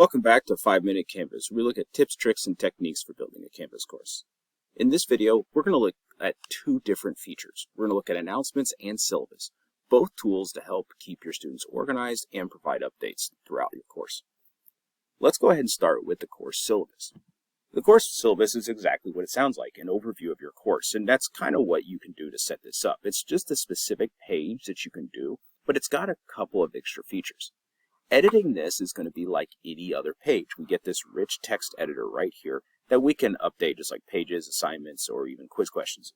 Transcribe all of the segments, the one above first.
Welcome back to 5-Minute Canvas, where we look at tips, tricks, and techniques for building a Canvas course. In this video, we're going to look at two different features. We're going to look at announcements and syllabus, both tools to help keep your students organized and provide updates throughout your course. Let's go ahead and start with the course syllabus. The course syllabus is exactly what it sounds like, an overview of your course, and that's kind of what you can do to set this up. It's just a specific page that you can do, but it's got a couple of extra features. Editing this is going to be like any other page. We get this rich text editor right here that we can update just like pages, assignments, or even quiz questions.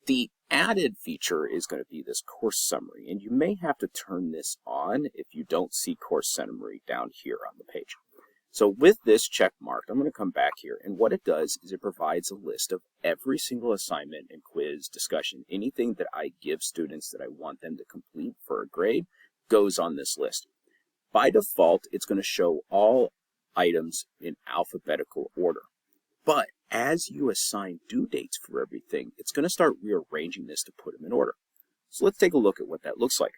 The added feature is going to be this course summary, and you may have to turn this on if you don't see course summary down here on the page. So with this check marked, I'm going to come back here, and what it does is it provides a list of every single assignment and quiz discussion. Anything that I give students that I want them to complete for a grade goes on this list. By default, it's going to show all items in alphabetical order. But as you assign due dates for everything, it's going to start rearranging this to put them in order. So let's take a look at what that looks like.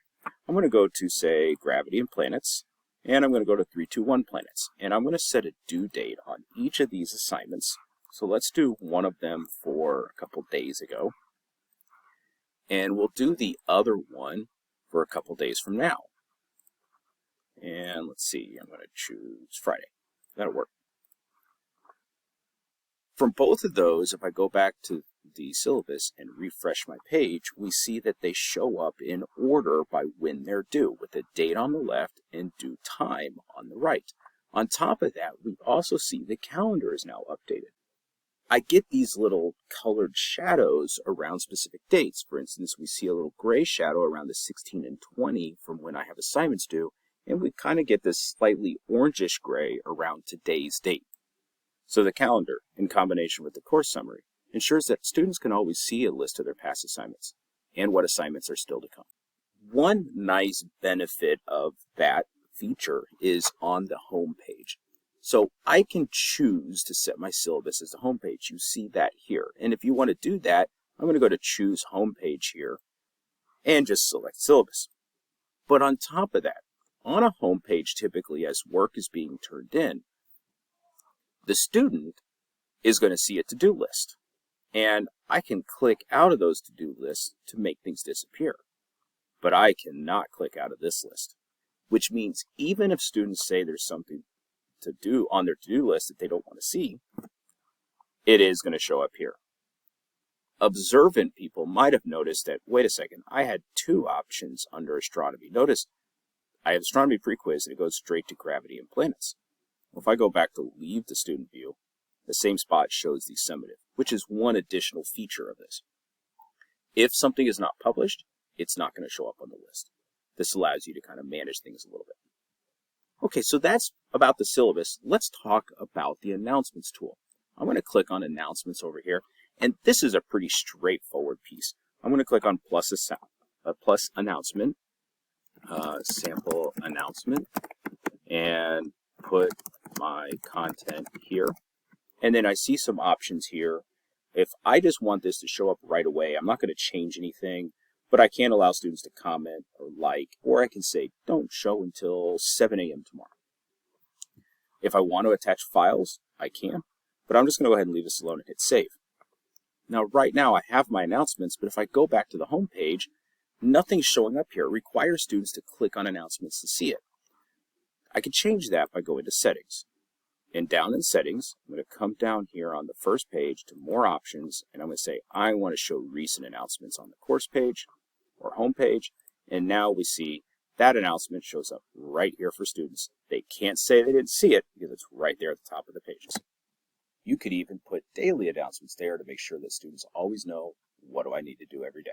I'm going to go to, say, Gravity and Planets, and I'm going to go to 321 Planets. And I'm going to set a due date on each of these assignments. So let's do one of them for a couple days ago. And we'll do the other one for a couple days from now. And let's see, I'm going to choose Friday. That'll work. From both of those, if I go back to the syllabus and refresh my page, we see that they show up in order by when they're due, with the date on the left and due time on the right. On top of that, we also see the calendar is now updated. I get these little colored shadows around specific dates. For instance, we see a little gray shadow around the 16 and 20 from when I have assignments due. And we kind of get this slightly orangish gray around today's date. So the calendar, in combination with the course summary, ensures that students can always see a list of their past assignments and what assignments are still to come. One nice benefit of that feature is on the home page. So I can choose to set my syllabus as the home page. You see that here. And if you want to do that, I'm going to go to Choose Home Page here and just select Syllabus. But on top of that, on a home page, typically as work is being turned in, the student is going to see a to-do list. And I can click out of those to-do lists to make things disappear. But I cannot click out of this list, which means even if students say there's something to do on their to-do list that they don't want to see, it is going to show up here. Observant people might have noticed that, wait a second, I had two options under astronomy. Notice I have astronomy pre-quiz and it goes straight to Gravity and Planets. Well, if I go back to leave the student view, the same spot shows the summative, which is one additional feature of this. If something is not published, it's not going to show up on the list. This allows you to kind of manage things a little bit. Okay, so that's about the syllabus. Let's talk about the announcements tool. I'm going to click on announcements over here, and this is a pretty straightforward piece. I'm going to click on plus announcement. Sample announcement, and put my content here. And then I see some options here. If I just want this to show up right away, I'm not going to change anything, but I can allow students to comment or like, or I can say don't show until 7 a.m. tomorrow. If I want to attach files, I can, but I'm just going to go ahead and leave this alone and hit save. Now right now I have my announcements, but if I go back to the home page, nothing's showing up here. It requires students to click on announcements to see it. I can change that by going to settings. And down in settings, I'm going to come down here on the first page to more options, and I'm going to say I want to show recent announcements on the course page or home page. And now we see that announcement shows up right here for students. They can't say they didn't see it because it's right there at the top of the pages. You could even put daily announcements there to make sure that students always know what do I need to do every day.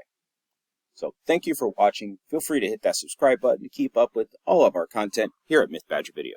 So thank you for watching. Feel free to hit that subscribe button to keep up with all of our content here at Myth Badger Video.